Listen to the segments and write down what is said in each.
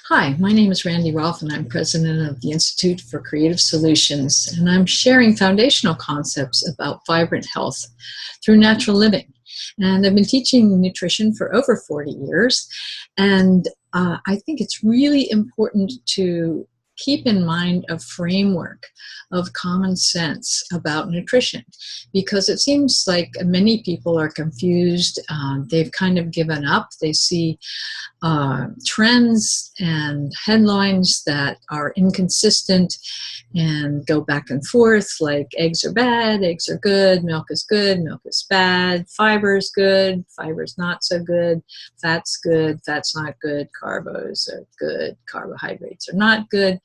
Hi, my name is Randy Rolfe, and I'm president of the Institute for Creative Solutions, and I'm sharing foundational concepts about vibrant health through natural living. And I've been teaching nutrition for over 40 years, and I think it's really important to keep in mind a framework of common sense about nutrition, because it seems like many people are confused. They've kind of given up. They see trends and headlines that are inconsistent and go back and forth, like eggs are bad, eggs are good, milk is bad, fiber is good, fiber's not so good, fat's not good, carbos are good, carbohydrates are not good,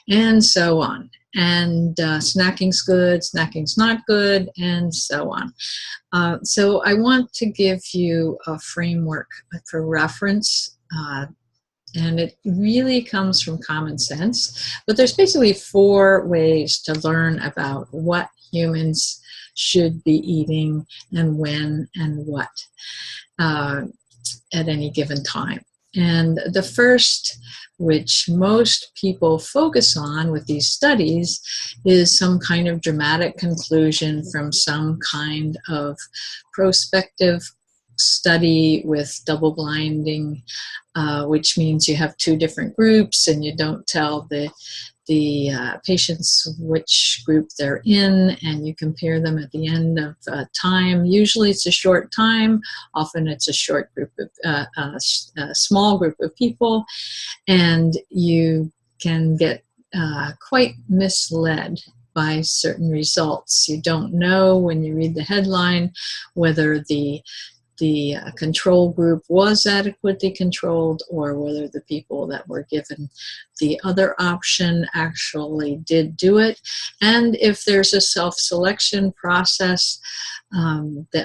and so on. And snacking's good, snacking's not good, and so on. So I want to give you a framework for reference, and it really comes from common sense. But there's basically 4 ways to learn about what humans should be eating and when and what at any given time. And the first, which most people focus on with these studies, is some kind of dramatic conclusion from some kind of prospective study with double blinding, which means you have 2 different groups and you don't tell the patients which group they're in, and you compare them at the end of time. Usually it's a short time, often it's a short group of a small group of people, and you can get quite misled by certain results. You don't know when you read the headline whether the control group was adequately controlled, or whether the people that were given the other option actually did do it. And if there's a self-selection process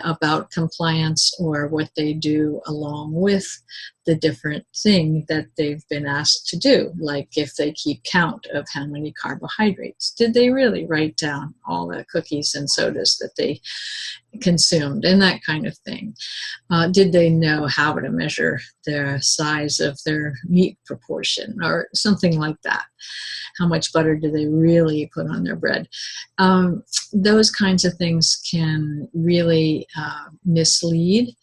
about compliance, or what they do along with the different thing that they've been asked to do, like if they keep count of how many carbohydrates. Did they really write down all the cookies and sodas that they consumed, and that kind of thing? Did they know how to measure the size of their meat proportion, or something like that? How much butter do they really put on their bread? Those kinds of things can really mislead.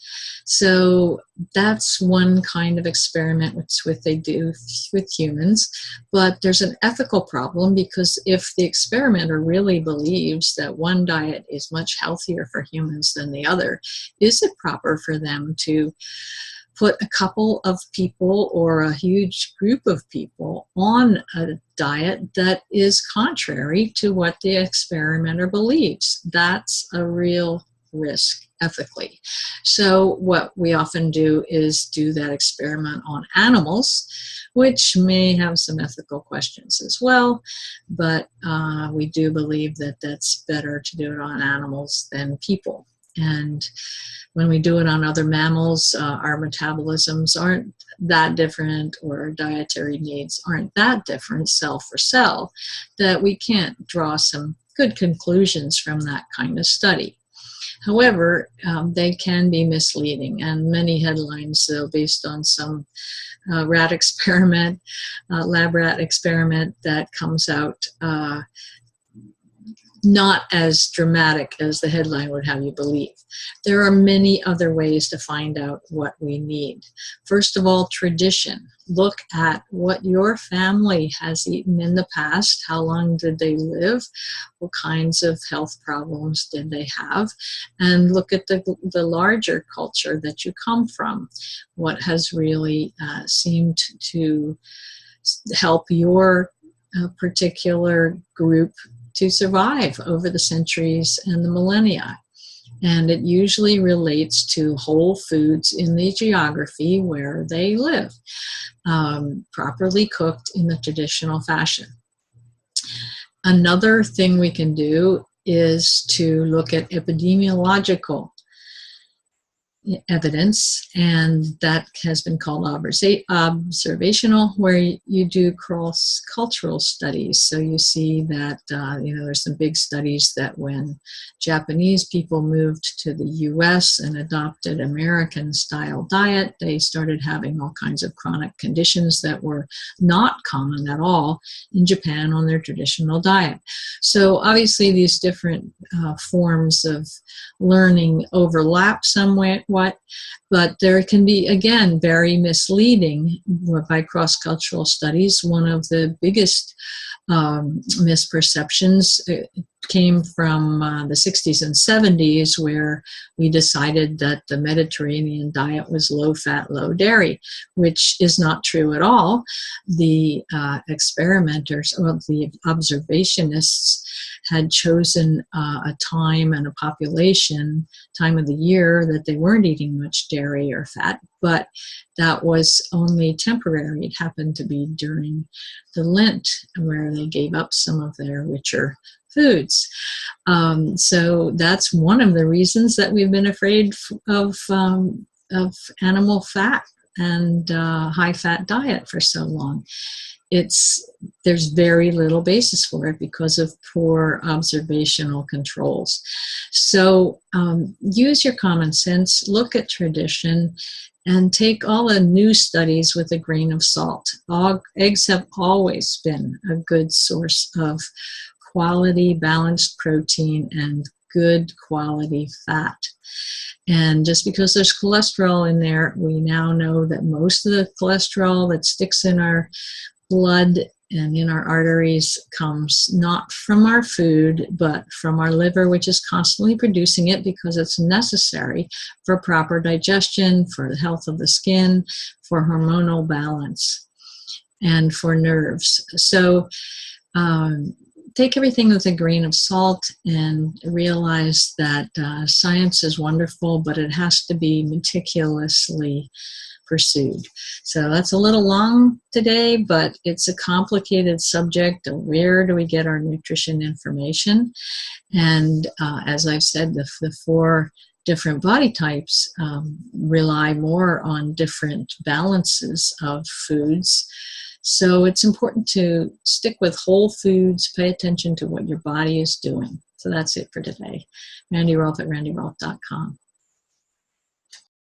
So that's one kind of experiment, which what they do with humans. But there's an ethical problem, because if the experimenter really believes that one diet is much healthier for humans than the other, is it proper for them to put a couple of people or a huge group of people on a diet that is contrary to what the experimenter believes? That's a real risk ethically. So what we often do is do that experiment on animals, which may have some ethical questions as well, but we do believe that that's better to do it on animals than people. And when we do it on other mammals, our metabolisms aren't that different, or our dietary needs aren't that different, cell for cell, that we can't draw some good conclusions from that kind of study. However, they can be misleading, and many headlines, though, based on some rat experiment, lab rat experiment that comes out not as dramatic as the headline would have you believe. There are many other ways to find out what we need. First of all, tradition. Look at what your family has eaten in the past. How long did they live? What kinds of health problems did they have? And look at the larger culture that you come from. What has really seemed to help your particular group to survive over the centuries and the millennia. And it usually relates to whole foods in the geography where they live, properly cooked in the traditional fashion. Another thing we can do is to look at epidemiological evidence, and that has been called observational, where you do cross-cultural studies. So you see that there's some big studies that when Japanese people moved to the US and adopted American-style diet, they started having all kinds of chronic conditions that were not common at all in Japan on their traditional diet. So obviously these different forms of learning overlap somewhat, but there can be, again, very misleading by cross-cultural studies. One of the biggest misperceptions came from the 60s and 70s, where we decided that the Mediterranean diet was low-fat, low-dairy, which is not true at all. The experimenters, or the observationists, had chosen a time and a population, time of the year, that they weren't eating much dairy or fat, but that was only temporary. It happened to be during the Lent, where they gave up some of their richer foods. So that's one of the reasons that we've been afraid of animal fat and high-fat diet for so long. There's very little basis for it because of poor observational controls. So use your common sense, look at tradition, and take all the new studies with a grain of salt. Eggs have always been a good source of quality, balanced protein and good quality fat. And just because there's cholesterol in there, we now know that most of the cholesterol that sticks in our blood and in our arteries comes not from our food, but from our liver, which is constantly producing it because it's necessary for proper digestion, for the health of the skin, for hormonal balance, and for nerves. So take everything with a grain of salt and realize that science is wonderful, but it has to be meticulously pursued. So that's a little long today, but it's a complicated subject of where do we get our nutrition information. And as I've said, the four different body types rely more on different balances of foods. So it's important to stick with whole foods, pay attention to what your body is doing. So that's it for today. Randy Rolfe at randyrolfe.com.